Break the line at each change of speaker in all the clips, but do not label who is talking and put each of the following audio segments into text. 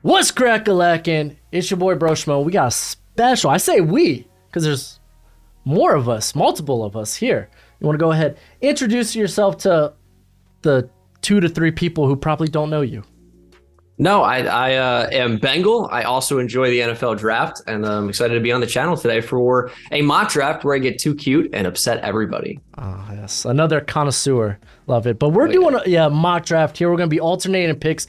What's crack-a-lackin'? It's your boy Broshmo. We got a special. I say we, because there's more of us, multiple of us here. You want to go ahead, introduce yourself to the 2 to 3 people who probably don't know you.
No, I am Bengal. I also enjoy the NFL draft, and I'm excited to be on the channel today for a mock draft where I get too cute and upset everybody.
Oh, yes. Another connoisseur. Love it. But we're doing a mock draft here. We're going to be alternating picks.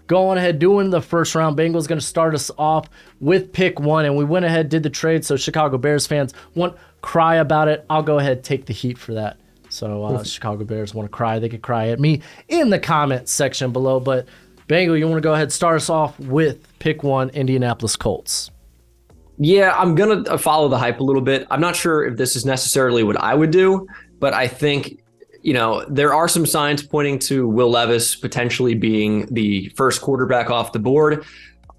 Going ahead, doing the first round. Bengals going to start us off with pick 1, and we went ahead, did the trade, so Chicago Bears fans won't cry about it. I'll go ahead, take the heat for that. So Chicago Bears want to cry, they could cry at me in the comment section below. But Bengal, you want to go ahead, start us off with pick 1, Indianapolis Colts.
Yeah, I'm going to follow the hype a little bit. I'm not sure if this is necessarily what I would do, but I think, there are some signs pointing to Will Levis potentially being the first quarterback off the board.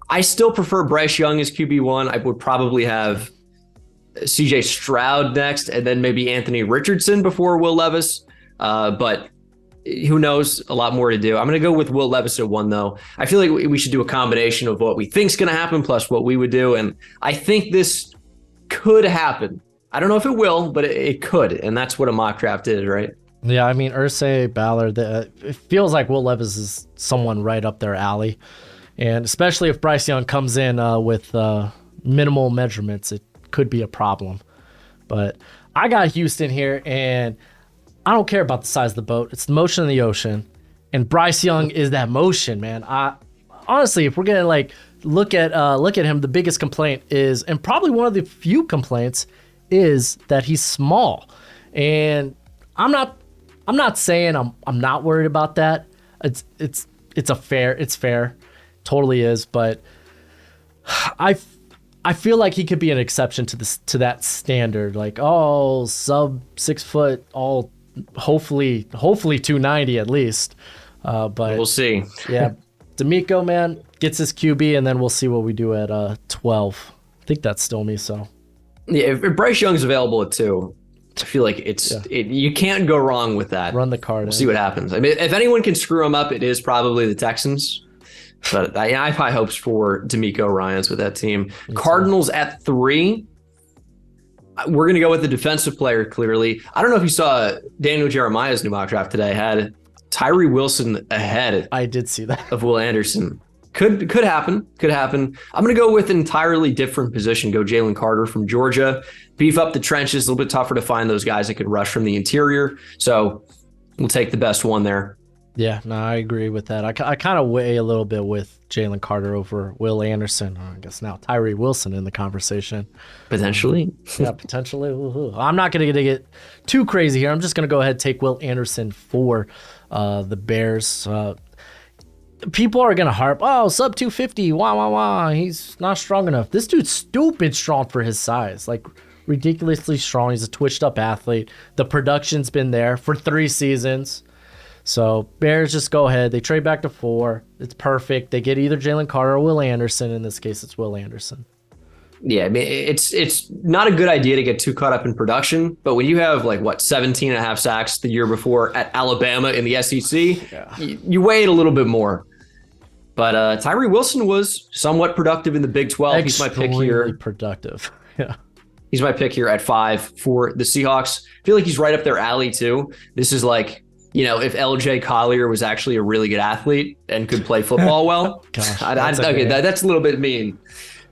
I still prefer Bryce Young as QB1. I would probably have CJ Stroud next, and then maybe Anthony Richardson before Will Levis. But who knows? A lot more to do. I'm going to go with Will Levis at 1, though. I feel like we should do a combination of what we think is going to happen plus what we would do. And I think this could happen. I don't know if it will, but it could. And that's what a mock draft is, right?
Yeah, I mean, Irsay, Ballard, it feels like Will Levis is someone right up their alley. And especially if Bryce Young comes in with minimal measurements, it could be a problem. But I got Houston here, and I don't care about the size of the boat. It's the motion of the ocean. And Bryce Young is that motion, man. Honestly, if we're going to look at him, the biggest complaint is, and probably one of the few complaints, is that he's small. And I'm not saying I'm not worried about that. It's fair. Totally is, but I feel like he could be an exception to that standard. Like, sub 6 foot, all hopefully 290 at least. But
we'll see.
Yeah. D'Amico, man, gets his QB, and then we'll see what we do at 12. I think that's still me, so.
Yeah, if Bryce Young's available at 2, I feel like you can't go wrong with that.
Run the card.
We'll see what happens. I mean, if anyone can screw him up, it is probably the Texans. But I have high hopes for D'Amico Ryans with that team. Cardinals at 3. We're going to go with the defensive player, clearly. I don't know if you saw Daniel Jeremiah's new mock draft today. Had Tyree Wilson ahead.
I did see that.
Of Will Anderson. Could happen. I'm going to go with an entirely different position. Go Jalen Carter from Georgia. Beef up the trenches. A little bit tougher to find those guys that could rush from the interior. So we'll take the best one there.
Yeah, no, I agree with that. I kind of weigh a little bit with Jalen Carter over Will Anderson. I guess now Tyree Wilson in the conversation.
Potentially.
Yeah, potentially. I'm not going to get too crazy here. I'm just going to go ahead and take Will Anderson for the Bears. People are going to harp, sub 250, wah. He's not strong enough. This dude's stupid strong for his size. Like, ridiculously strong. He's a twitched up athlete. The production's been there for 3 seasons. So Bears just go ahead. They trade back to 4. It's perfect. They get either Jalen Carter or Will Anderson. In this case, it's Will Anderson.
Yeah, I mean, it's not a good idea to get too caught up in production, but when you have 17 and a half sacks the year before at Alabama in the SEC, you weigh it a little bit more. But Tyree Wilson was somewhat productive in the Big 12. He's my pick here.
Productive. Yeah.
He's my pick here at 5 for the Seahawks. I feel like he's right up their alley too. This is if LJ Collier was actually a really good athlete and could play football well.
Gosh,
that's a little bit mean.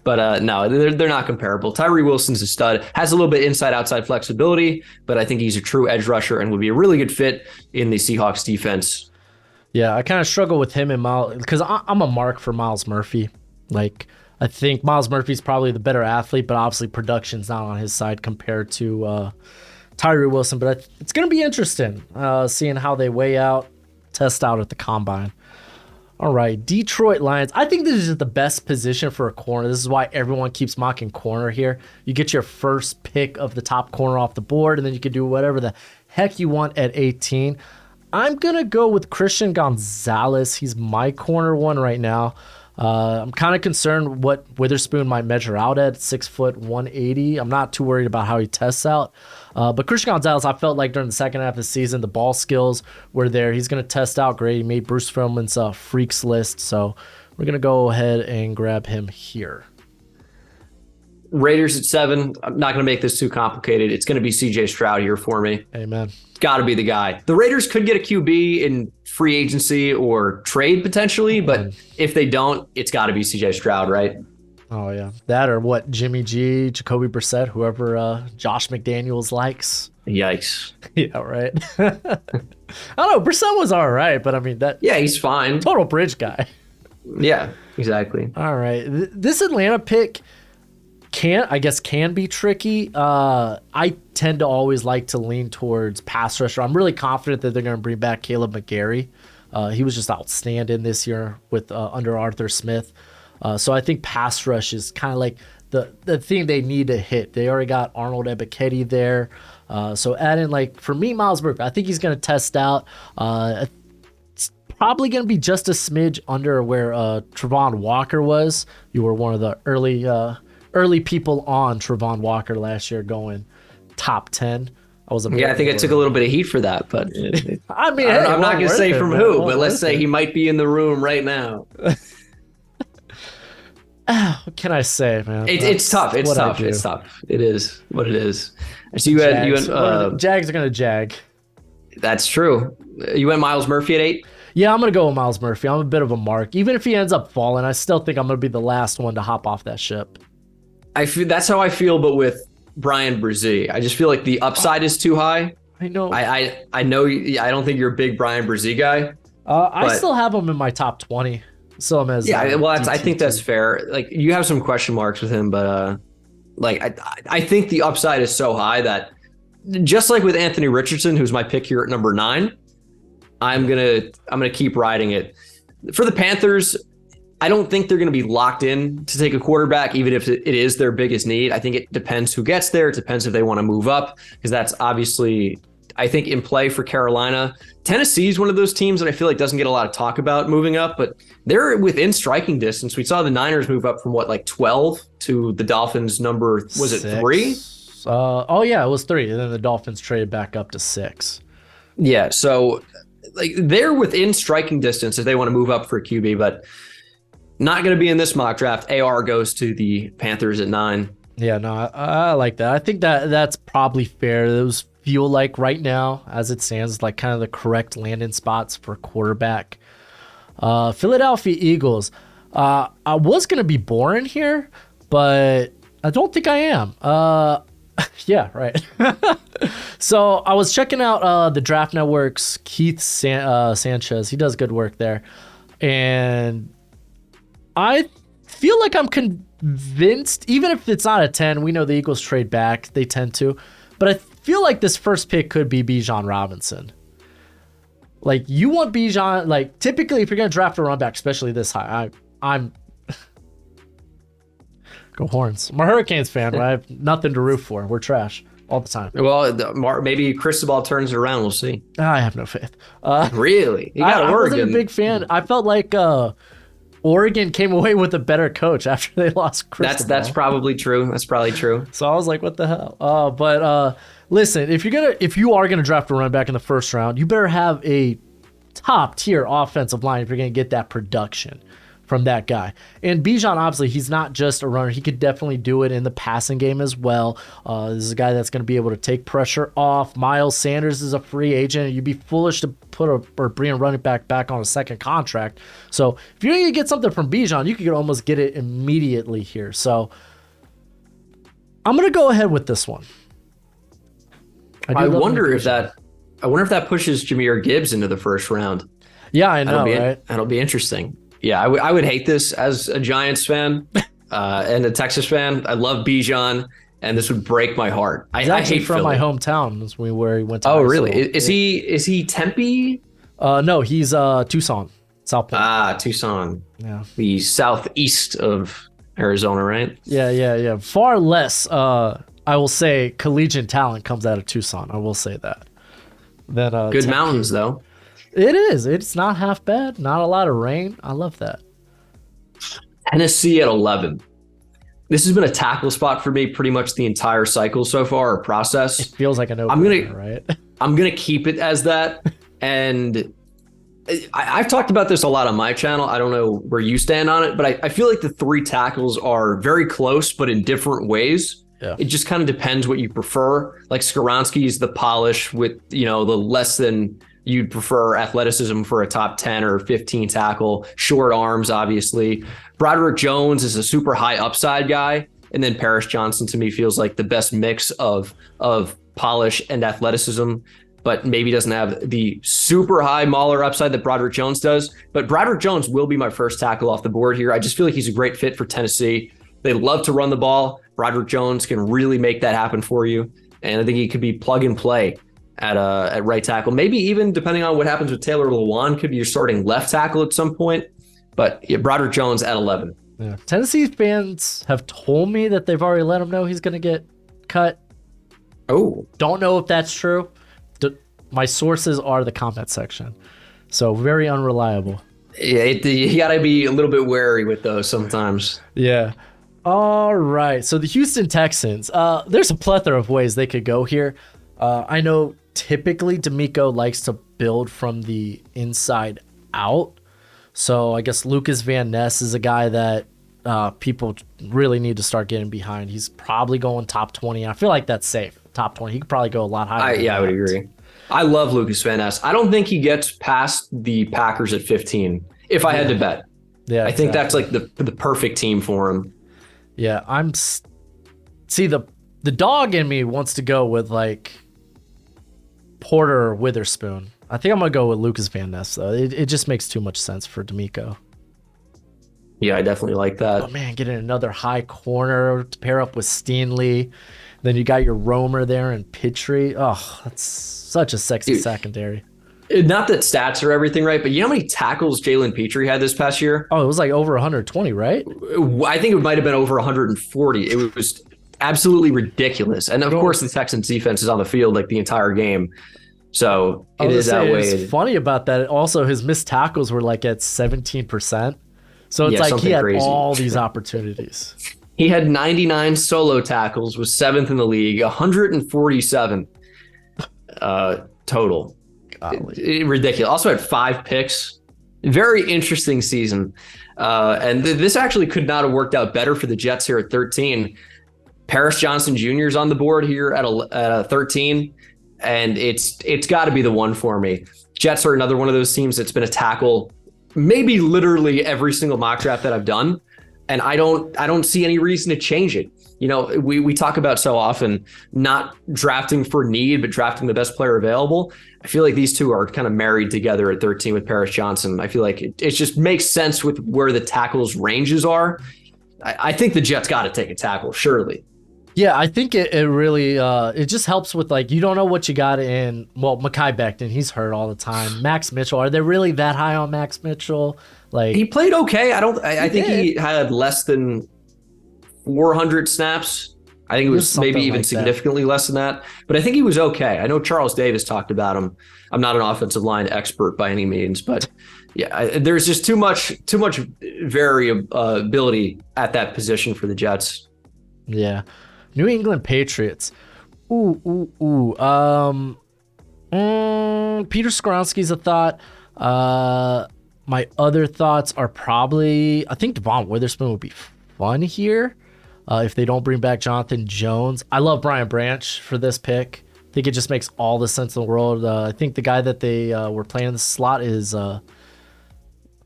But no, they're not comparable. Tyree Wilson's a stud, has a little bit inside-outside flexibility, but I think he's a true edge rusher and would be a really good fit in the Seahawks defense.
Yeah, I kind of struggle with him and Miles because I'm a mark for Miles Murphy. I think Miles Murphy's probably the better athlete, but obviously production's not on his side compared to Tyree Wilson. But it's going to be interesting seeing how they test out at the combine. All right, Detroit Lions. I think this is the best position for a corner. This is why everyone keeps mocking corner here. You get your first pick of the top corner off the board, and then you can do whatever the heck you want at 18. I'm going to go with Christian Gonzalez. He's my corner 1 right now. I'm kind of concerned what Witherspoon might measure out at 6 foot 180. I'm not too worried about how he tests out. But Christian Gonzalez, I felt like during the second half of the season, the ball skills were there. He's going to test out great. He made Bruce Feldman's freaks list. So We're going to go ahead and grab him here.
Raiders at 7. I'm not going to make this too complicated. It's going to be CJ Stroud here for me.
Amen.
Got to be the guy. The Raiders could get a QB in free agency or trade potentially, but if they don't, it's got to be CJ Stroud, right?
Oh, yeah. That or what, Jimmy G, Jacoby Brissett, whoever Josh McDaniels likes.
Yikes.
Yeah, right. I don't know. Brissett was all right, but I mean,
yeah, he's fine.
Total bridge guy.
Yeah, exactly.
All right. This Atlanta pick can be tricky. I tend to always like to lean towards pass rusher. I'm really confident that they're going to bring back Caleb McGarry. He was just outstanding this year with under Arthur Smith. So I think pass rush is kind of like the thing they need to hit. They already got Arnold Ebiketie there. So add in, like, for me, Miles Murphy, I think he's going to test out. It's probably going to be just a smidge under where Travon Walker was. You were one of the early people on Travon Walker last year going top 10. I think
I took a little bit of heat for that, but
I mean,
I'm not going to say from who, but let's say he might be in the room right now.
What can I say, man?
It's tough. It's tough. It's tough. It is what it is. So you went
Jags are going to jag.
That's true. You went Miles Murphy at 8?
Yeah, I'm going to go with Miles Murphy. I'm a bit of a mark. Even if he ends up falling, I still think I'm going to be the last one to hop off that ship.
That's how I feel, but with Brian Brzee. I just feel like the upside is too high.
I know.
I know. I don't think you're a big Brian Brzee guy.
I still have him in my top 20. So I'm as
I think that's fair. Like, you have some question marks with him, but I think the upside is so high that, just like with Anthony Richardson, who's my pick here at number 9, I'm gonna keep riding it. For the Panthers, I don't think they're going to be locked in to take a quarterback, even if it is their biggest need. I think it depends who gets there. It depends if they want to move up, because that's obviously, I think, in play for Carolina. Tennessee is one of those teams that I feel like doesn't get a lot of talk about moving up, but they're within striking distance. We saw the Niners move up from 12 to the Dolphins number, was it 3?
It was 3. And then the Dolphins traded back up to 6.
Yeah, so they're within striking distance if they want to move up for a QB, but not going to be in this mock draft. AR goes to the Panthers at 9.
Yeah, no, I like that. I think that's probably fair. Those feel like right now, as it stands, like kind of the correct landing spots for quarterback. Philadelphia Eagles. I was going to be boring here, but I don't think I am. Yeah, right. So I was checking out the Draft Network's Keith Sanchez. He does good work there. And I feel like I'm convinced, even if it's not a 10, we know the Eagles trade back. They tend to. But I feel like this first pick could be Bijan Robinson. Like, you want Bijan, like, typically if you're going to draft a running back, especially this high, I'm go Horns. I'm a Hurricanes fan, but I have nothing to root for. We're trash all the time.
Well, maybe Cristobal turns it around. We'll see.
I have no faith.
Really? You got Oregon.
I wasn't a big fan. I felt like Oregon came away with a better coach after they lost Cristobal.
That's probably true. That's probably true.
So I was like, what the hell? But listen, if you are gonna draft a running back in the first round, you better have a top tier offensive line if you're gonna get that production from that guy. And Bijan, obviously, he's not just a runner. He could definitely do it in the passing game as well. This is a guy that's going to be able to take pressure off. Miles Sanders is a free agent. You'd be foolish to bring a running back on a second contract. So if you're going to get something from Bijan, you could almost get it immediately here. So I'm going to go ahead with this one.
I wonder if that pushes Jahmyr Gibbs into the first round.
Yeah, I know, right?
That'll be interesting. Yeah, I would hate this as a Giants fan and a Texas fan. I love Bijan, and this would break my heart.
He's actually from Philly. My hometown. That's where he went to.
Oh, really? Is he Tempe?
No, he's Tucson, South Point.
Ah, Tucson.
Yeah,
the southeast of Arizona, right?
Yeah. Far less, I will say, collegiate talent comes out of Tucson. I will say that.
Good mountains, though.
It is. It's not half bad. Not a lot of rain. I love that.
Tennessee at 11. This has been a tackle spot for me pretty much the entire cycle so far, or process.
It feels like an opener, right?
I'm gonna keep it as that. And I've talked about this a lot on my channel. I don't know where you stand on it, but I feel like the three tackles are very close, but in different ways.
Yeah.
It just kind of depends what you prefer. Like Skoronski's the polish with, the less than you'd prefer athleticism for a top 10 or 15 tackle, short arms, obviously. Broderick Jones is a super high upside guy. And then Paris Johnson to me feels like the best mix of polish and athleticism, but maybe doesn't have the super high mauler upside that Broderick Jones does. But Broderick Jones will be my first tackle off the board here. I just feel like he's a great fit for Tennessee. They love to run the ball. Broderick Jones can really make that happen for you. And I think he could be plug and play at right tackle. Maybe even depending on what happens with Taylor Lewan, could be your starting left tackle at some point. But yeah, Broderick Jones at 11.
Yeah. Tennessee fans have told me that they've already let him know he's going to get cut.
Oh.
Don't know if that's true. My sources are the comment section. So very unreliable.
Yeah, you got to be a little bit wary with those sometimes.
Yeah. All right. So the Houston Texans, there's a plethora of ways they could go here. I know typically D'Amico likes to build from the inside out. So I guess Lucas Van Ness is a guy that people really need to start getting behind. He's probably going top 20. I feel like that's safe. Top 20. He could probably go a lot higher.
I would agree. I love Lucas Van Ness. I don't think he gets past the Packers at 15, if I had to bet.
Yeah,
I think that's like the perfect team for him.
Yeah, the dog in me wants to go with like Porter or Witherspoon. I think I'm going to go with Lucas Van Ness, though. It just makes too much sense for D'Amico.
Yeah, I definitely like that.
Oh, man, getting another high corner to pair up with Steenley. Then you got your Romer there and Pitre. Oh, that's such a sexy secondary.
Not that stats are everything, right? But you know how many tackles Jalen Pitre had this past year?
Oh, it was like over 120, right?
I think it might have been over 140. It was absolutely ridiculous. And of course, the Texans defense is on the field like the entire game. So it is outweighed.
It's funny about that. Also, his missed tackles were like at 17%. So it's like he had crazy. All these opportunities.
He had 99 solo tackles, was 7th in the league, 147 total. Ridiculous. Also had 5 picks. Very interesting season. And this actually could not have worked out better for the Jets here at 13. Paris Johnson Jr. is on the board here at 13. And it's got to be the one for me. Jets are another one of those teams that's been a tackle maybe literally every single mock draft that I've done. And I don't see any reason to change it. You know, we talk about so often not drafting for need, but drafting the best player available. I feel like these two are kind of married together at 13 with Paris Johnson. I feel like it just makes sense with where the tackles ranges are. I think the Jets got to take a tackle, surely.
Yeah, I think it really it just helps with like you don't know what you got in. Well, Mekhi Becton, he's hurt all the time. Max Mitchell, are they really that high on Max Mitchell? Like
he played okay. I think he had less than 400 snaps. I think it was maybe even like significantly less than that. But I think he was okay. I know Charles Davis talked about him. I'm not an offensive line expert by any means, but yeah, there's just too much variability at that position for the Jets.
Yeah. New England Patriots. Peter Skoronski's a thought. My other thoughts are probably, I think Devon Witherspoon would be fun here if they don't bring back Jonathan Jones. I love Brian Branch for this pick. I think it just makes all the sense in the world. I think the guy that they were playing in the slot is, I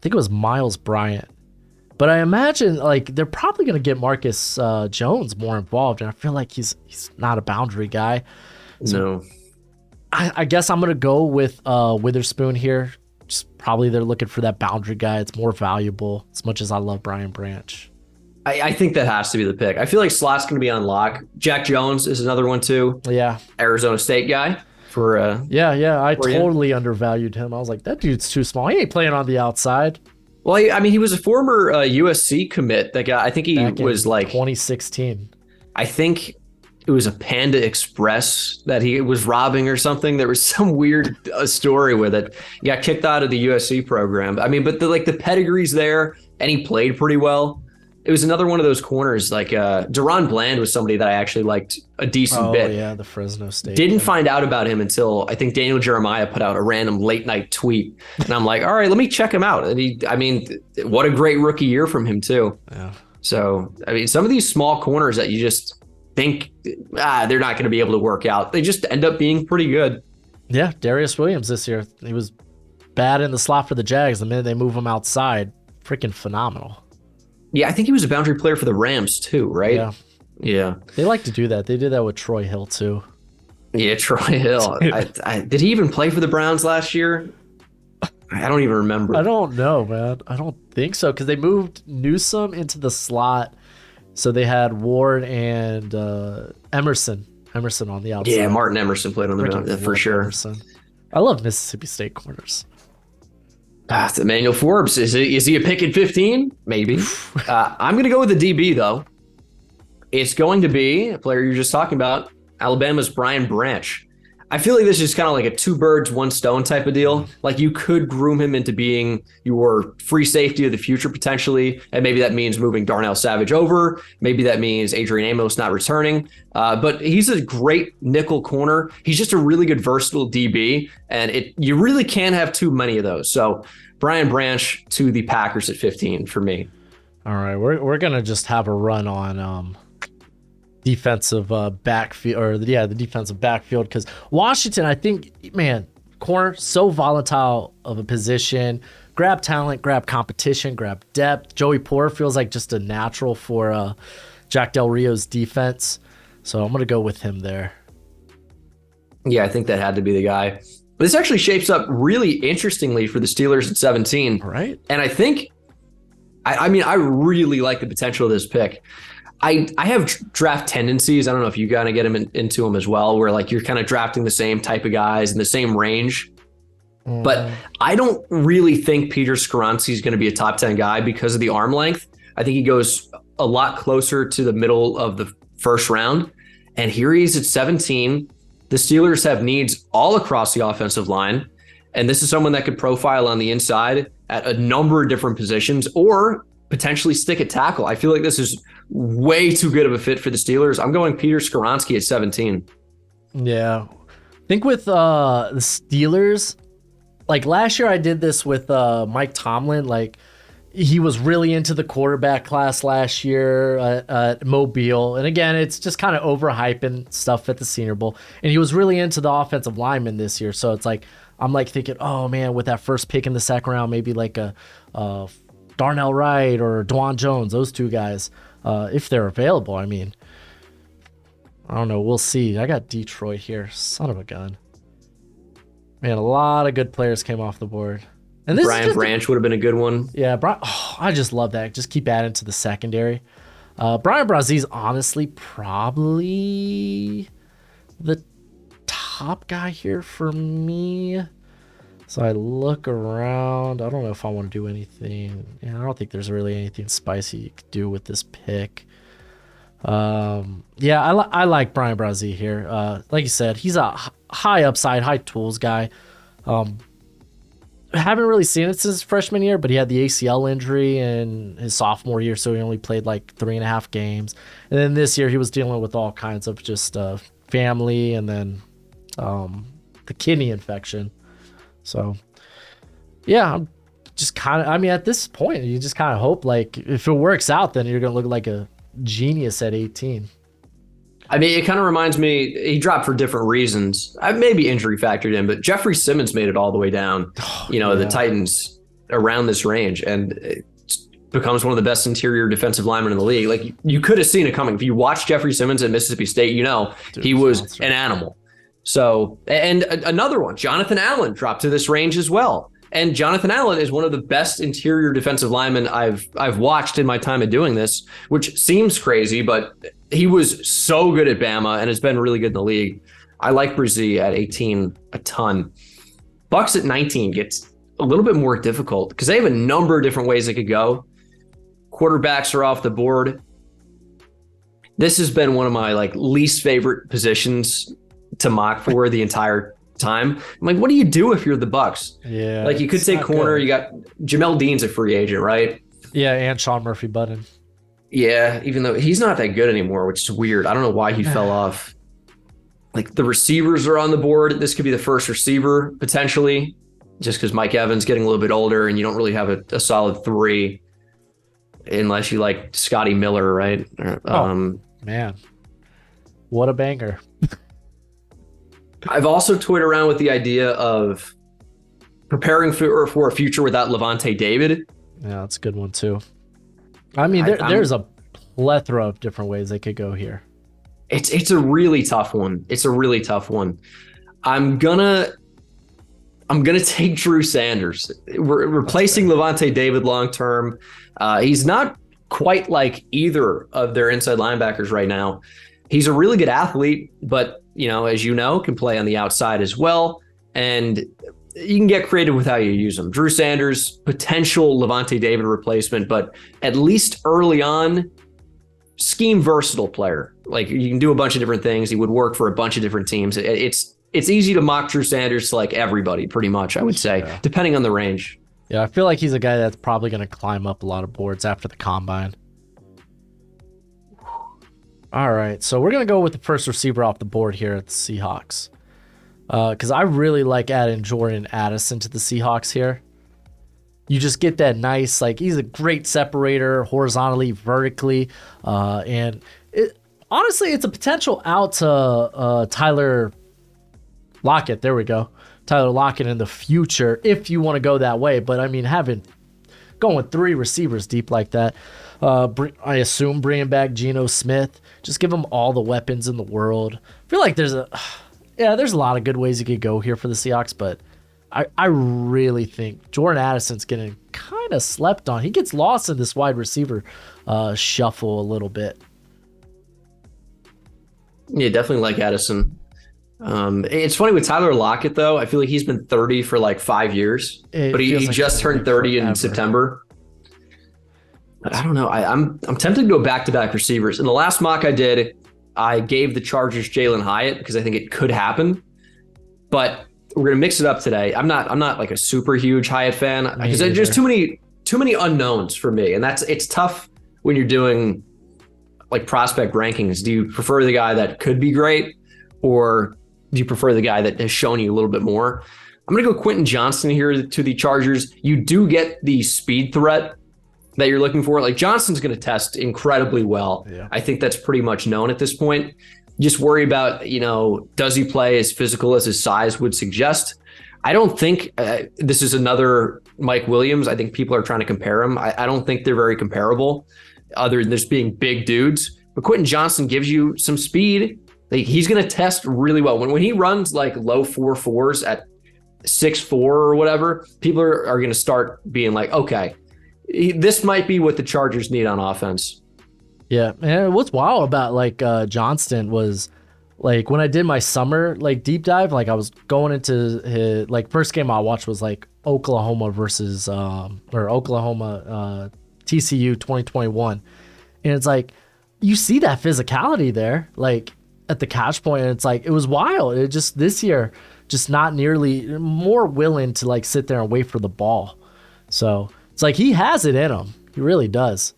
think it was Miles Bryant. But I imagine like they're probably going to get Marcus Jones more involved, and I feel like he's not a boundary guy. So
no,
I guess I'm going to go with Witherspoon here. Just probably they're looking for that boundary guy. It's more valuable. As much as I love Brian Branch,
I think that has to be the pick. I feel like slot's going to be on lock. Jack Jones is another one too.
Yeah,
Arizona State guy. For
yeah, I totally undervalued him. I was like, that dude's too small. He ain't playing on the outside.
Well, I mean, he was a former USC commit. That guy, I think he was like
2016.
I think it was a Panda Express that he was robbing or something. There was some weird story with it. He got kicked out of the USC program. I mean, but the pedigree's there, and he played pretty well. it was another one of those corners. Like Deron Bland was somebody that I actually liked a decent bit.
Oh yeah, the Fresno State.
Didn't find out about him until I think Daniel Jeremiah put out a random late night tweet, and I'm like, all right, let me check him out. And what a great rookie year from him too.
Yeah.
So some of these small corners that you just think they're not going to be able to work out, they just end up being pretty good.
Yeah, Darius Williams this year, he was bad in the slot for the Jags. The minute they move him outside, freaking phenomenal.
Yeah, I think he was a boundary player for the Rams too, right? Yeah.
They like to do that. They did that with Troy Hill too.
Yeah, Troy Hill. Did he even play for the Browns last year? I don't even remember.
I don't know, man. I don't think so, because they moved Newsome into the slot. So they had Ward and Emerson on the outside.
Yeah, Martin Emerson played on the for sure.
Emerson. I love Mississippi State corners.
Emmanuel Forbes, is he a pick at 15? Maybe. I'm going to go with the DB, though. It's going to be a player you're just talking about, Alabama's Brian Branch. I feel like this is kind of like a two birds, one stone type of deal. Like you could groom him into being your free safety of the future potentially, and maybe that means moving Darnell Savage over. Maybe that means Adrian Amos not returning. But he's a great nickel corner. He's just a really good versatile DB, and you really can't have too many of those. So Brian Branch to the Packers at 15 for me.
All right, we're gonna just have a run on defensive backfield, or the defensive backfield, because Washington, I think, man, corner, so volatile of a position. Grab talent, grab competition, grab depth. Joey Porter feels like just a natural for Jack Del Rio's defense, so I'm gonna go with him there.
Yeah, I think that had to be the guy. This actually shapes up really interestingly for the Steelers at 17.
Right.
And I think, I really like the potential of this pick. I have draft tendencies. I don't know if you kind of get into them as well, where like you're kind of drafting the same type of guys in the same range. But I don't really think Peter Skoronski is going to be a top 10 guy because of the arm length. I think he goes a lot closer to the middle of the first round. And here he is at 17. The Steelers have needs all across the offensive line. And this is someone that could profile on the inside at a number of different positions or potentially stick at tackle. I feel like this is way too good of a fit for the Steelers. I'm going Peter Skoronski at 17.
Yeah. I think with the Steelers, like last year I did this with Mike Tomlin. Like he was really into the quarterback class last year at Mobile. And again, it's just kind of overhyping stuff at the Senior Bowl. And he was really into the offensive lineman this year. So it's like, I'm like thinking, oh man, with that first pick in the second round, maybe like a Darnell Wright or Dwan Jones, those two guys, if they're available. I mean, I don't know. We'll see. I got Detroit here. Son of a gun. Man, a lot of good players came off the board. And this
Brian Branch would have been a good one.
Yeah, I just love that. Just keep adding to the secondary. Brian Brazier's honestly probably the top guy here for me. So I look around. I don't know if I want to do anything. Yeah, I don't think there's really anything spicy you could do with this pick. Yeah, I like Brian Brazier here. Like you said, he's a high upside, high tools guy. Haven't really seen it since his freshman year, but he had the ACL injury in his sophomore year, so he only played like 3.5 games. And then this year he was dealing with all kinds of just family and then the kidney infection. So, yeah, I'm just kind of, I mean, at this point, you just kind of hope, like, if it works out, then you're going to look like a genius at 18.
I mean, it kind of reminds me, he dropped for different reasons. Maybe injury factored in, but Jeffrey Simmons made it all the way down, the Titans around this range, and it becomes one of the best interior defensive linemen in the league. Like, you could have seen it coming. If you watch Jeffrey Simmons at Mississippi State, Dude, he was an animal. So, and another one, Jonathan Allen dropped to this range as well. And Jonathan Allen is one of the best interior defensive linemen I've watched in my time of doing this, which seems crazy, but he was so good at Bama and has been really good in the league. I like Brzee at 18 a ton. Bucks at 19 gets a little bit more difficult because they have a number of different ways they could go. Quarterbacks are off the board. This has been one of my least favorite positions to mock for the entire time. I'm like, what do you do if you're the Bucks?
Yeah,
you could say corner. Good. You got Jamel Dean's a free agent, right?
Yeah, and Sean Murphy-Bunting.
Yeah, even though he's not that good anymore, which is weird. I don't know why he fell off. Like the receivers are on the board. This could be the first receiver potentially, just because Mike Evans getting a little bit older and you don't really have a solid three unless you like Scotty Miller, right?
Man, what a banger.
I've also toyed around with the idea of preparing for a future without Levante David.
Yeah, that's a good one too. I mean, there's a plethora of different ways they could go here.
It's a really tough one. It's a really tough one. I'm gonna take Drew Sanders. We're replacing Levante David long term. He's not quite like either of their inside linebackers right now. He's a really good athlete, but as you know, can play on the outside as well. And you can get creative with how you use him. Drew Sanders, potential Levante David replacement, but at least early on, scheme versatile player. Like you can do a bunch of different things. He would work for a bunch of different teams. It's easy to mock Drew Sanders to like everybody, pretty much, I would say, depending on the range.
Yeah, I feel like he's a guy that's probably going to climb up a lot of boards after the combine. All right, so we're going to go with the first receiver off the board here at the Seahawks. Because I really like adding Jordan Addison to the Seahawks here. You just get that nice, like, he's a great separator horizontally, vertically. And honestly, it's a potential out to Tyler Lockett. There we go. Tyler Lockett in the future, if you want to go that way. But, I mean, going with 3 receivers deep like that, I assume bringing back Geno Smith, just give him all the weapons in the world. I feel like there's a lot of good ways you could go here for the Seahawks, but I really think Jordan Addison's getting kind of slept on. He gets lost in this wide receiver shuffle a little bit.
Yeah, definitely like Addison. It's funny with Tyler Lockett, though. I feel like he's been 30 for like 5 years, but he like just turned 30 in September. But I don't know. I'm tempted to go back-to-back receivers. In the last mock I did, I gave the Chargers Jalen Hyatt because I think it could happen. But we're gonna mix it up today. I'm not like a super huge Hyatt fan because there's just too many unknowns for me, and it's tough when you're doing like prospect rankings. Do you prefer the guy that could be great, or do you prefer the guy that has shown you a little bit more? I'm gonna go Quentin Johnston here to the Chargers. You do get the speed threat that you're looking for. Like Johnston's going to test incredibly well. Yeah. I think that's pretty much known at this point. Just worry about, does he play as physical as his size would suggest? I don't think this is another Mike Williams. I think people are trying to compare him. I don't think they're very comparable other than just being big dudes. But Quentin Johnston gives you some speed. Like, he's going to test really well. When he runs like low 4.4s at 6'4" or whatever, people are going to start being like, okay, this might be what the Chargers need on offense.
Yeah, and what's wild about like Johnston was like when I did my summer like deep dive, like I was going into his like first game I watched was like Oklahoma versus Oklahoma TCU 2021, and it's like you see that physicality there, like at the catch point, and it's like it was wild. It just this year just not nearly more willing to like sit there and wait for the ball, so. It's like he has it in him. He really does.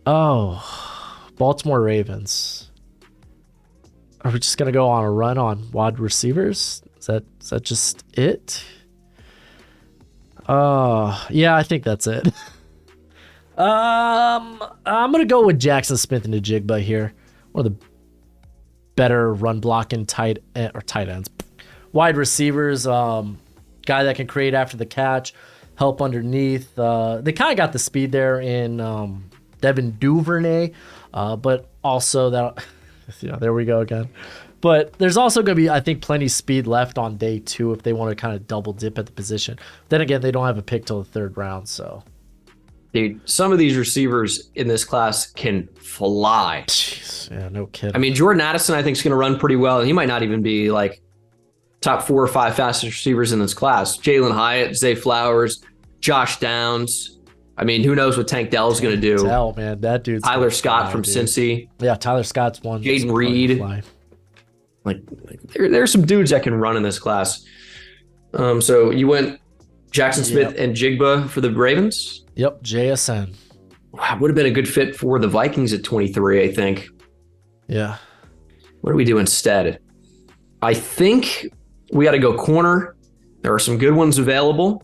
Oh, Baltimore Ravens. Are we just gonna go on a run on wide receivers? Is that just it? Yeah, I think that's it. I'm gonna go with Jackson Smith and Njigba here. One of the better run blocking tight ends, wide receivers. Guy that can create after the catch. Help underneath. They kind of got the speed there in Devin Duvernay, but also that, there we go again. But there's also going to be, I think, plenty of speed left on day 2 if they want to kind of double dip at the position. Then again, they don't have a pick till the 3rd round, so.
Dude, some of these receivers in this class can fly.
Jeez, yeah, no kidding.
I mean, Jordan Addison, I think, is going to run pretty well, and he might not even be like top 4 or 5 fastest receivers in this class. Jalen Hyatt, Zay Flowers, Josh Downs. I mean, who knows what Tank Dell's going to do?
Tell, man, that dude's
Tyler Scott from Cincy.
Yeah, Tyler Scott's one.
Jaden Reed. Like there's some dudes that can run in this class. So you went Jackson Smith and Njigba for the Ravens?
Yep, JSN.
would have been a good fit for the Vikings at 23, I think.
Yeah.
What do we do instead? I think we got to go corner. There are some good ones available.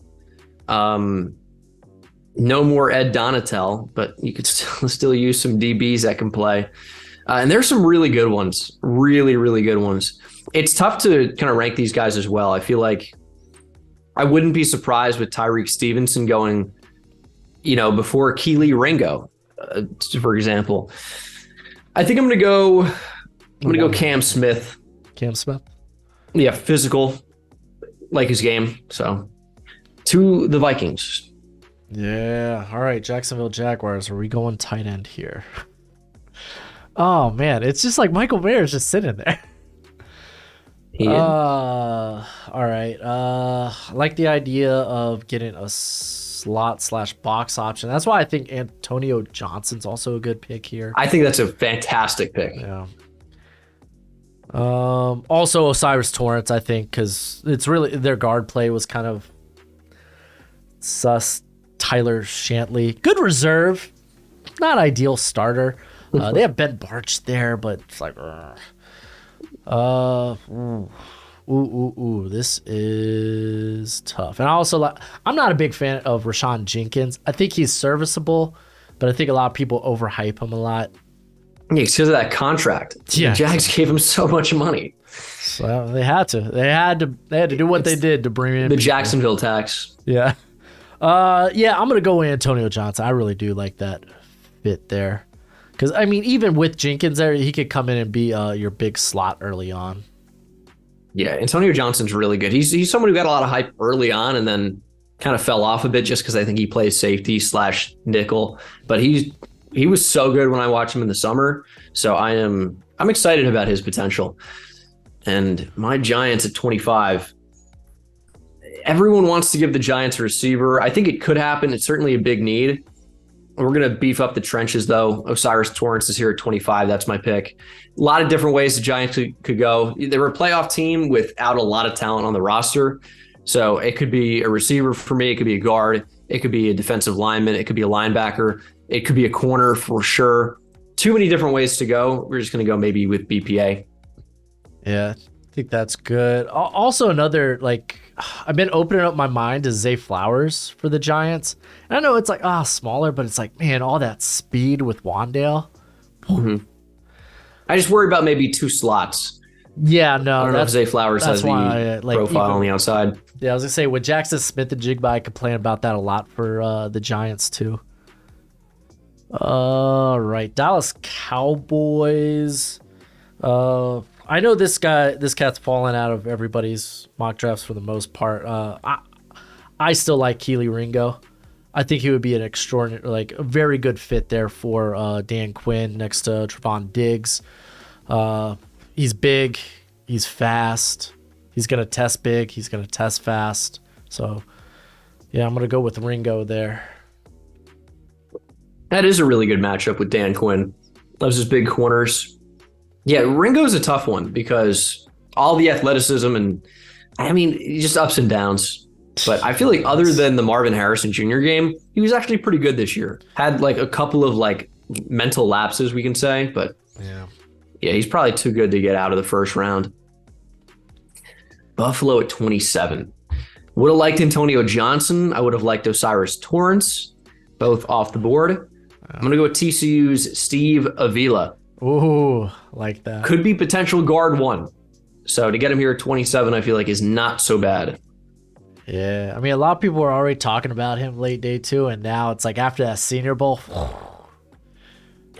No more Ed Donatel, but you could still use some DBs that can play. And there's some really good ones, really, really good ones. It's tough to kind of rank these guys as well. I feel like I wouldn't be surprised with Tyreek Stevenson going, before Keely Ringo, for example. I think I'm going to go Cam Smith.
Cam Smith?
Yeah, physical, like his game. So, to the Vikings.
Yeah. All right, Jacksonville Jaguars. Are we going tight end here? Oh, man. It's just like Michael Mayer's just sitting there. All right. I like the idea of getting a slot/box option. That's why I think Antonio Johnson's also a good pick here.
I think that's a fantastic pick.
Yeah. Also Osiris Torrance, I think, because it's really their guard play was kind of sus. Tyler Shantley, good reserve, not ideal starter. They have Ben Barch there, but it's like, this is tough. And I also I'm not a big fan of Rashawn Jenkins. I think he's serviceable, but I think a lot of people overhype him a lot.
Yeah, because of that contract. Yeah, the Jags gave him so much money.
So they had to do what they did to bring in
the Jacksonville tax.
Yeah. I'm gonna go with Antonio Johnson. I really do like that fit there, because I mean, even with Jenkins there, he could come in and be your big slot early on.
Yeah, Antonio Johnson's really good. He's someone who got a lot of hype early on and then kind of fell off a bit just because I think he plays safety/nickel. But he was so good when I watched him in the summer. So I'm excited about his potential. And my Giants at 25. Everyone wants to give the Giants a receiver. I think it could happen. It's certainly a big need. We're going to beef up the trenches, though. Osiris Torrance is here at 25. That's my pick. A lot of different ways the Giants could go. They were a playoff team without a lot of talent on the roster. So it could be a receiver for me. It could be a guard. It could be a defensive lineman. It could be a linebacker. It could be a corner for sure. Too many different ways to go. We're just going to go maybe with BPA.
Yeah, I think that's good. Also, another, I've been opening up my mind to Zay Flowers for the Giants. And I know it's smaller, but it's like, man, all that speed with Wandale.
Mm-hmm. I just worry about maybe two slots.
Yeah, no.
I don't know if Zay Flowers has the profile on the outside.
Yeah, I was going to say, with Jackson Smith and Jigba, I complain about that a lot for the Giants, too. All right, Dallas Cowboys. I know this cat's fallen out of everybody's mock drafts for the most part. I still like Keely Ringo. I think he would be an extraordinary, a very good fit there for Dan Quinn next to Trevon Diggs. He's big. He's fast. He's going to test big. He's going to test fast. So, yeah, I'm going to go with Ringo there.
That is a really good matchup with Dan Quinn. Loves his big corners. Yeah, Ringo's a tough one because all the athleticism and, just ups and downs. But I feel like other than the Marvin Harrison Jr. game, he was actually pretty good this year. Had a couple of mental lapses, we can say. But yeah, he's probably too good to get out of the first round. Buffalo at 27. Would have liked Antonio Johnson. I would have liked Osiris Torrance, both off the board. I'm going to go with TCU's Steve Avila.
Ooh, like that.
Could be potential guard one. So to get him here at 27, I feel like is not so bad.
Yeah, a lot of people were already talking about him late day too, and now it's after that Senior Bowl.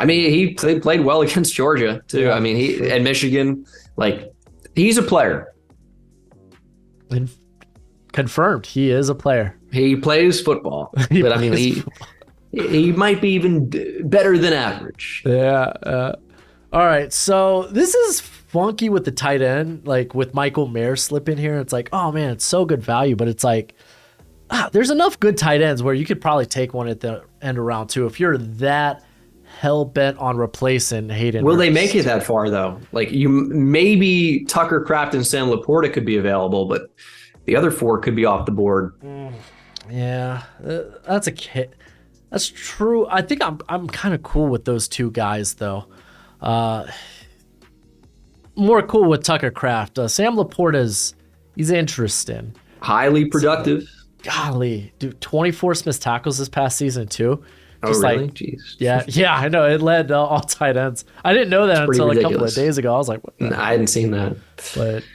He played well against Georgia too. Yeah. He and Michigan, he's a player.
And confirmed, he is a player.
He plays football, he might be even better than average.
Yeah. All right, so this is funky with the tight end, with Michael Mayer slipping here. It's oh man, it's so good value, but it's there's enough good tight ends where you could probably take one at the end of round 2 if you're that hell bent on replacing Hayden.
Will they make it that far though? You maybe Tucker Kraft and Sam Laporta could be available, but the other 4 could be off the board.
Yeah, that's a kid. That's true. I think I'm kind of cool with those two guys though. More cool with Tucker Kraft. Sam Laporta's he's interesting.
Highly productive.
Golly, dude, 24 missed tackles this past season too.
Just really? Jeez.
Yeah, I know. It led all tight ends. I didn't know that until a couple of days ago. I was like, what
I hadn't seen that.
But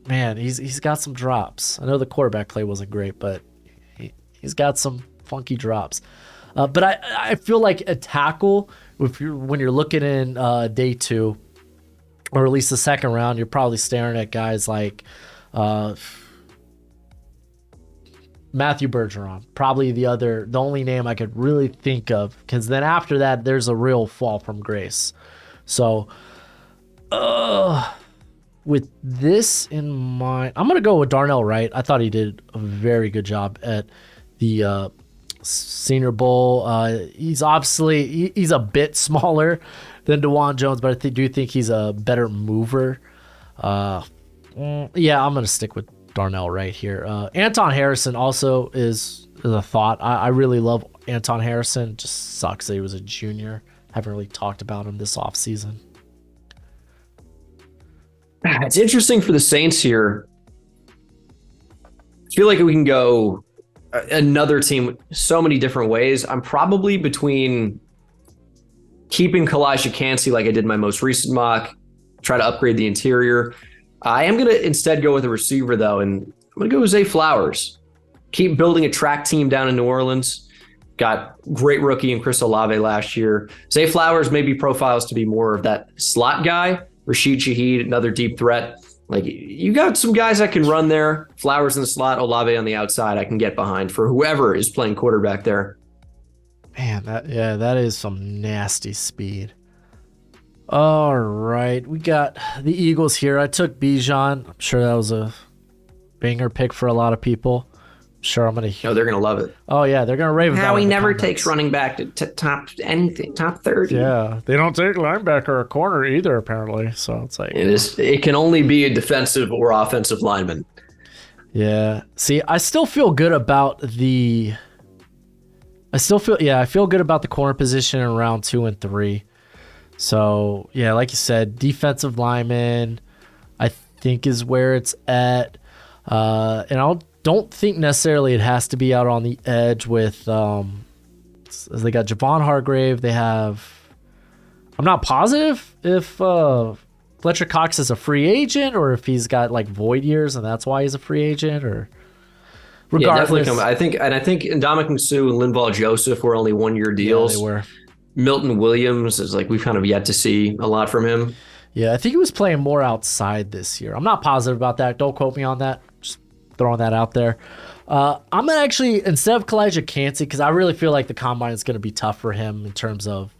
man, he's got some drops. I know the quarterback play wasn't great, but he's got some funky drops. But I feel like a tackle, when you're looking in day 2, or at least the second round, you're probably staring at guys like Matthew Bergeron, probably the only name I could really think of, because then after that, there's a real fall from grace. So, with this in mind, I'm going to go with Darnell Wright. I thought he did a very good job at the Senior Bowl. He's obviously, he's a bit smaller than DeJuan Jones, but I do think he's a better mover. Yeah, I'm going to stick with Darnell Wright here. Anton Harrison also is a thought. I really love Anton Harrison. Just sucks that he was a junior. Haven't really talked about him this offseason.
It's interesting for the Saints here. I feel like we can go another team so many different ways. I'm probably between keeping Kalijah Kancey like I did my most recent mock, try to upgrade the interior. I am going to instead go with a receiver, though, and I'm going to go with Zay Flowers. Keep building a track team down in New Orleans. Got great rookie in Chris Olave last year. Zay Flowers maybe profiles to be more of that slot guy. Rashid Shaheed, another deep threat. Like, you got some guys that can run there. Flowers in the slot, Olave on the outside. I can get behind for whoever is playing quarterback there.
Man, that is some nasty speed. All right, we got the Eagles here. I took Bijan. I'm sure that was a banger pick for a lot of people. I'm sure I'm going to...
No, they're going to love it.
Oh, yeah, they're going to rave about it.
How he never takes running back to top 30.
Yeah, they don't take linebacker or corner either, apparently. So it's like...
It can only be a defensive or offensive lineman.
Yeah. See, I still feel good about the... I feel good about the corner position in round 2 and 3. So, yeah, like you said, defensive lineman, I think, is where it's at. And I don't think necessarily it has to be out on the edge with, they got Javon Hargrave. They have, I'm not positive if Fletcher Cox is a free agent or if he's got like void years and that's why he's a free agent, or regardless.
Yeah, definitely. I think Ndamukong Suh and Linval Joseph were only 1-year deals.
Yeah, they were.
Milton Williams is like, we've kind of yet to see a lot from him.
Yeah, I think he was playing more outside this year. I'm not positive about that. Don't quote me on that. Just throwing that out there. I'm going to actually, instead of Kalijah Kancey, because I really feel like the combine is going to be tough for him in terms of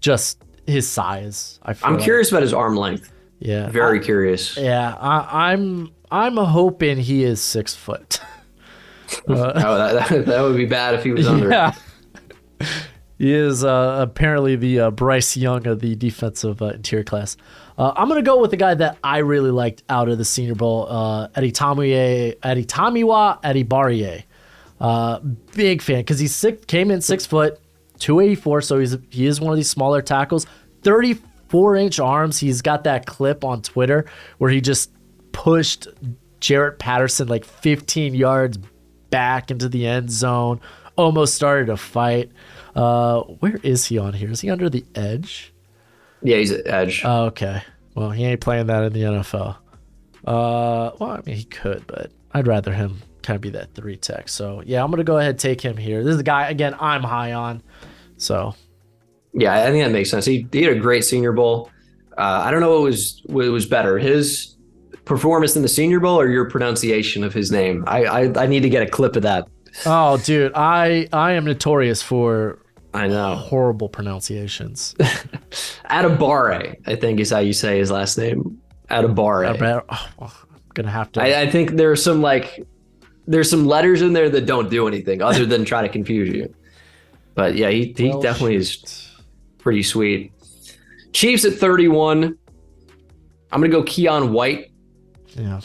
just his size. I'm
curious about his arm length.
Yeah.
Very curious.
Yeah, I'm hoping he is 6 foot.
That would be bad if he was under.
Yeah. He is apparently the Bryce Young of the defensive interior class. I'm going to go with the guy that I really liked out of the Senior Bowl, Adetomiwa Adebawore. Big fan because he came in 6 foot, 284, so he is one of these smaller tackles. 34-inch arms. He's got that clip on Twitter where he just pushed Jarrett Patterson like 15 yards back into the end zone. Almost started a fight. Where is he on here? Is he under the edge?
Yeah, he's at edge.
Oh, okay. Well, he ain't playing that in the NFL. Well, I mean, he could, but I'd rather him kind of be that 3 tech. So, yeah, I'm going to go ahead and take him here. This is a guy, again, I'm high on. So,
yeah, I think that makes sense. He had a great Senior Bowl. I don't know what was better, his performance in the Senior Bowl or your pronunciation of his name. I need to get a clip of that.
Oh, dude, I am notorious for
I
horrible pronunciations.
Adebawore, I think is how you say his last name. Adebawore.
I'm gonna have to.
I think there's some letters in there that don't do anything other than try to confuse you. But yeah, he definitely is pretty sweet. Chiefs at 31. I'm gonna go Keon White.
Yeah,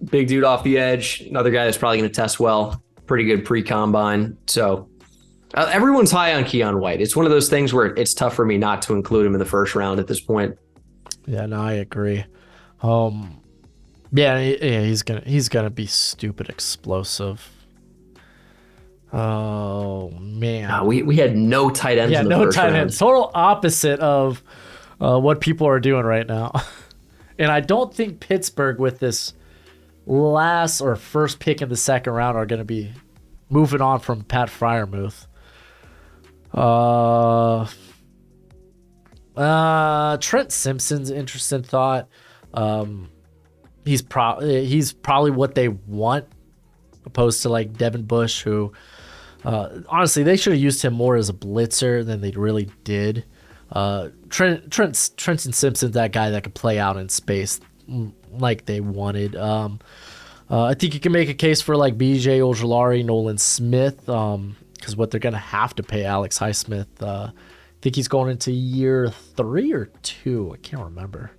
big dude off the edge. Another guy that's probably gonna test well. Pretty good pre-combine. So Everyone's high on Keon White. It's one of those things where it's tough for me not to include him in the first round at this point.
Yeah, no, I agree. Yeah, he's gonna be stupid explosive. Oh man,
we had no tight ends.
Yeah,
in the
no
first
tight
round.
ends. Total opposite of what people are doing right now. And I don't think Pittsburgh with this last or first pick in the second round are going to be moving on from Pat Freiermuth. Trent Simpson's interesting thought. He's probably what they want, opposed to like Devin Bush, who honestly they should have used him more as a blitzer than they really did. Trenton Simpson's that guy that could play out in space like they wanted. I think you can make a case for like BJ Ojulari, Nolan Smith, because what they're gonna have to pay Alex Highsmith. I think he's going into year 3 or 2. I can't remember.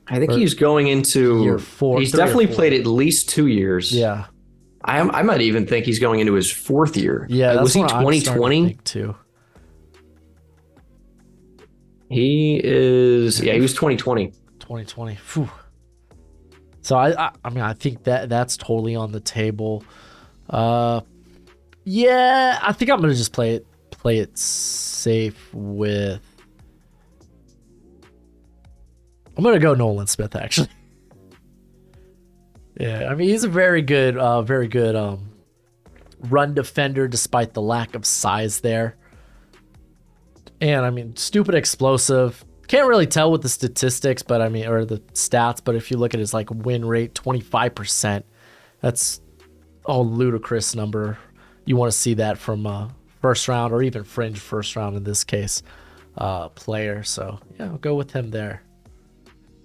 I think he's going into
year 4.
He's definitely played at least 2 years.
Yeah.
I might even think he's going into his 4th year.
Yeah,
was he 2020
too?
He is. Yeah, he was 2020.
2020. Phew. So I mean I think that's totally on the table. Yeah, I think I'm gonna just play it safe with. I'm gonna go Nolan Smith actually. Yeah, I mean he's a very good run defender despite the lack of size there. And I mean, stupid explosive. Can't really tell with the statistics, but I mean, or the stats. But if you look at his like win rate, 25%, that's a ludicrous number. You want to see that from a first round or even fringe first round in this case player. So yeah, I'll go with him there.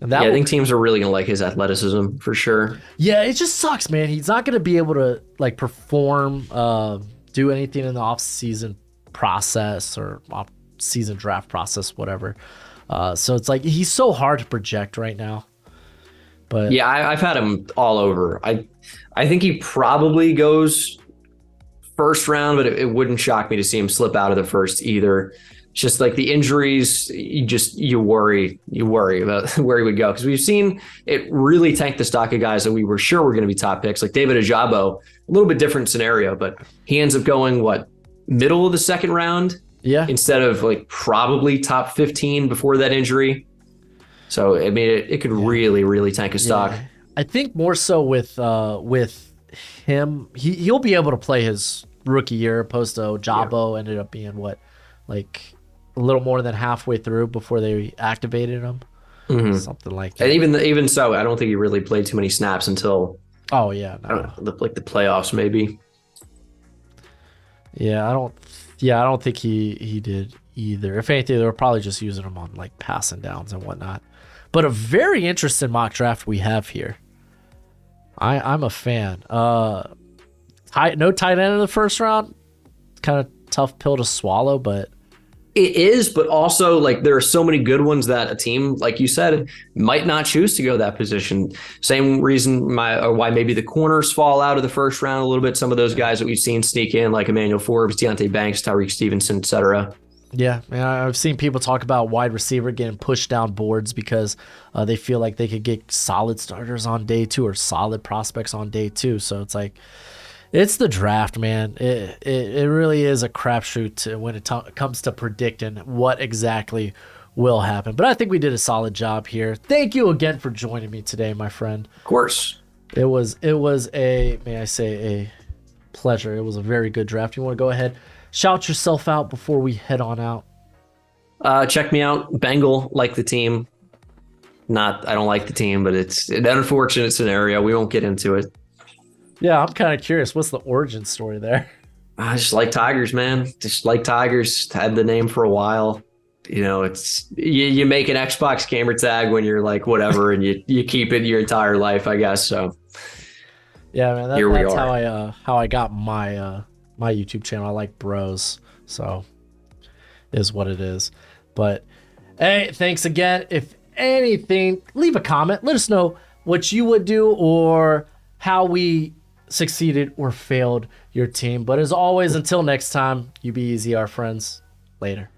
And
I think teams are really gonna like his athleticism for sure.
Yeah, it just sucks, man. He's not gonna be able to like perform, do anything in the off season process or season draft process, whatever. So it's like he's so hard to project right now. But
yeah, I've had him all over. I think he probably goes first round, but it wouldn't shock me to see him slip out of the first either. It's just like the injuries, you worry about where he would go, because we've seen it really tank the stock of guys that we were sure were going to be top picks, like David Ojabo. A little bit different scenario, but he ends up going middle of the second round.
Yeah.
Instead of like probably top 15 before that injury. So I mean, it could really, really tank his stock.
I think more so with him, he'll be able to play his rookie year, opposed to Ojabo ended up being like a little more than halfway through before they activated him. Mm-hmm. Something like that.
And even so, I don't think he really played too many snaps until
like
the playoffs maybe.
Yeah, I don't think he did either. If anything, they were probably just using him on like passing downs and whatnot. But a very interesting mock draft we have here. I'm a fan. No tight end in the first round. Kind of tough pill to swallow, but
it is. But also, like, there are so many good ones that a team, like you said, might not choose to go that position. Same reason why maybe the corners fall out of the first round a little bit. Some of those guys that we've seen sneak in, like Emmanuel Forbes, Deontay Banks, Tyreek Stevenson, etc.
Yeah, man, I've seen people talk about wide receiver getting pushed down boards because they feel like they could get solid starters on day 2 or solid prospects on day 2. So it's like, it's the draft, man. It really is a crapshoot when it comes to predicting what exactly will happen. But I think we did a solid job here. Thank you again for joining me today, my friend.
Of course.
It was a pleasure. It was a very good draft. You want to go ahead, shout yourself out before we head on out?
Check me out. Bengal, like the team. I don't like the team, but it's an unfortunate scenario. We won't get into it.
Yeah, I'm kind of curious. What's the origin story there?
I just like Tigers, man. Just like Tigers. Had the name for a while. You know, it's you make an Xbox gamer tag when you're like whatever, and you keep it your entire life, I guess. So
yeah, man, that's how I got my my YouTube channel. I like bros, so is what it is. But hey, thanks again. If anything, leave a comment. Let us know what you would do or how we succeeded or failed your team. But as always, until next time, you be easy, our friends. Later.